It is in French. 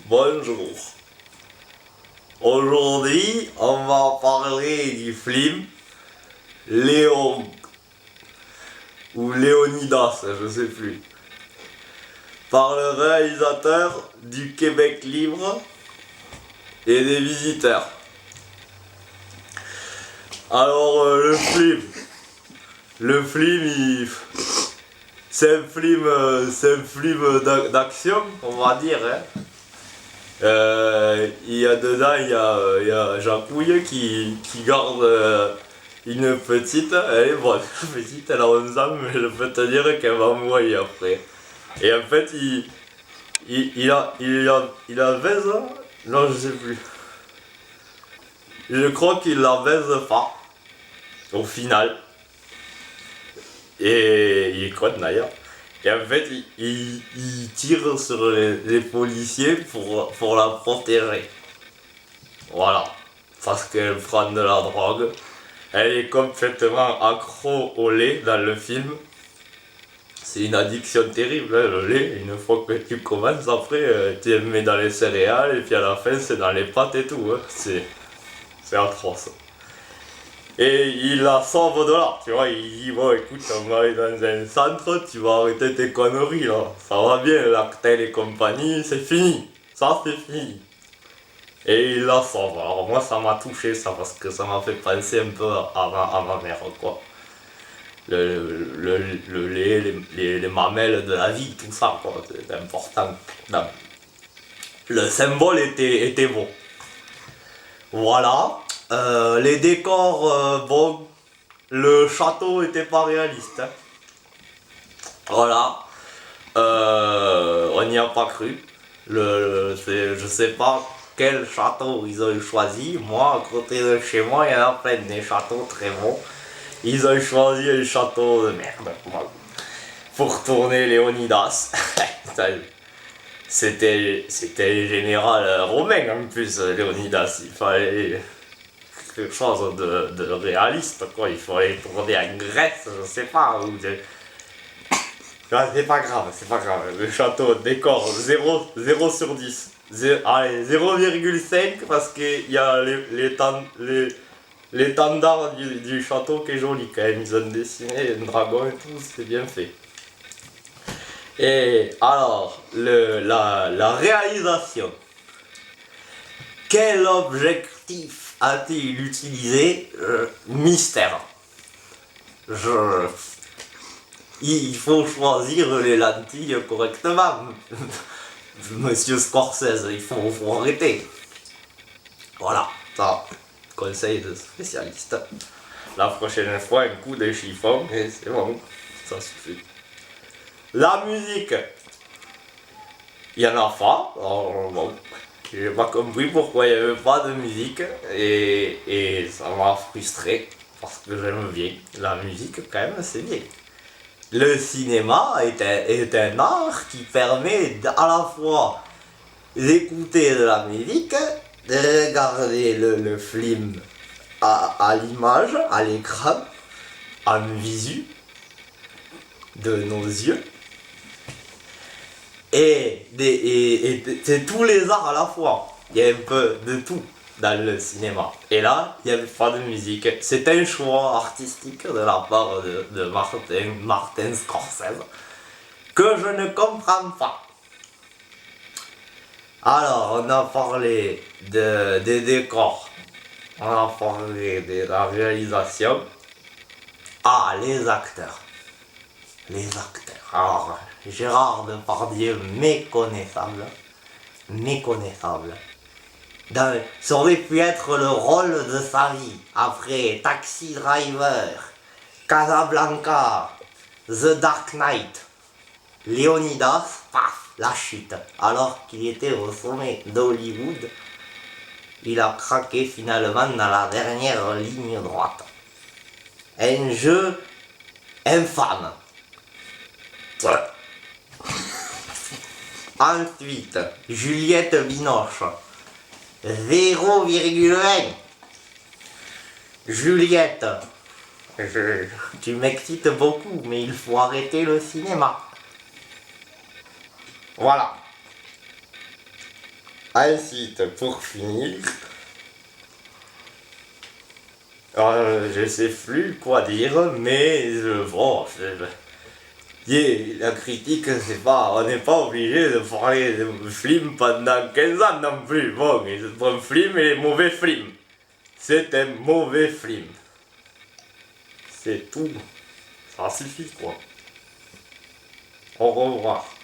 Bonjour. Aujourd'hui, on va parler du film Léon ou Léonidas, je sais plus, par le réalisateur du Québec libre et des visiteurs. Alors le film, c'est un film d'action, on va dire. Hein. Il y a dedans, il y a Jean Couille qui garde une petite, elle est bonne, petite, elle a 11 ans, mais je peux te dire qu'elle va mourir après. Et en fait, il a 20 ans, non je sais plus. Je crois qu'il la baise pas, au final. Et il est con d'ailleurs. Et en fait, il tire sur les policiers pour la protéger. Voilà. Parce qu'elle prend de la drogue. Elle est complètement accro au lait dans le film. C'est une addiction terrible, hein, le lait. Une fois que tu commences, après, tu le mets dans les céréales et puis à la fin, c'est dans les pâtes et tout. Hein. C'est atroce. Et il la sauve de là, tu vois, il dit bon écoute, on va aller dans un centre, tu vas arrêter tes conneries là, ça va bien, l'actel et compagnie, c'est fini, ça c'est fini. Et il la sauve, alors moi ça m'a touché ça, parce que ça m'a fait penser un peu à ma mère quoi. Le lait, les mamelles de la vie, tout ça quoi, c'est important. Non. Le symbole était beau. Voilà. Les décors, bon, le château était pas réaliste. Hein. Voilà. On n'y a pas cru. Je sais pas quel château ils ont choisi. Moi, à côté de chez moi, il y en a plein des châteaux très bons. Ils ont choisi un château de merde. Pour tourner Léonidas. C'était un général romain en plus, Léonidas. Il fallait quelque chose de réaliste, quoi. Il fallait tourner en Grèce, je sais pas. C'est pas grave, c'est pas grave. Le château, décor, 0 sur 10. Allez, 0,5 parce qu'il y a l'étendard du château qui est joli quand même. Ils ont dessiné un dragon et tout, c'est bien fait. Et alors, la réalisation. Quel objectif a-t-il utilisé? Mystère. Il faut choisir les lentilles correctement. Monsieur Scorsese, il faut arrêter. Voilà, ça, conseil de spécialiste. La prochaine fois, un coup de chiffon et c'est bon, ça suffit. La musique, il y en a pas, alors bon. J'ai pas compris pourquoi il n'y avait pas de musique et ça m'a frustré parce que j'aime bien la musique quand même, c'est bien. Le cinéma est un art qui permet à la fois d'écouter de la musique, de regarder le film à l'image, à l'écran, en visu de nos yeux. Et c'est tous les arts à la fois. Il y a un peu de tout dans le cinéma. Et là, il n'y avait pas de musique. C'est un choix artistique de la part de Martin Scorsese que je ne comprends pas. Alors, on a parlé des décors. On a parlé de la réalisation. Ah, les acteurs. Les acteurs. Alors, Gérard Depardieu, méconnaissable. Ça aurait pu être le rôle de sa vie. Après Taxi Driver, Casablanca, The Dark Knight, Léonidas, paf, la chute. Alors qu'il était au sommet d'Hollywood, il a craqué finalement dans la dernière ligne droite. Un jeu infâme. Ensuite, Juliette Binoche, 0,1. Juliette, tu m'excites beaucoup, mais il faut arrêter le cinéma. Voilà. Ensuite, pour finir, je sais plus quoi dire, mais bon, la critique, c'est pas, on n'est pas obligé de parler de film pendant 15 ans non plus. Bon, c'est un film et mauvais film. C'est un mauvais film. C'est tout. Ça suffit quoi. Au revoir.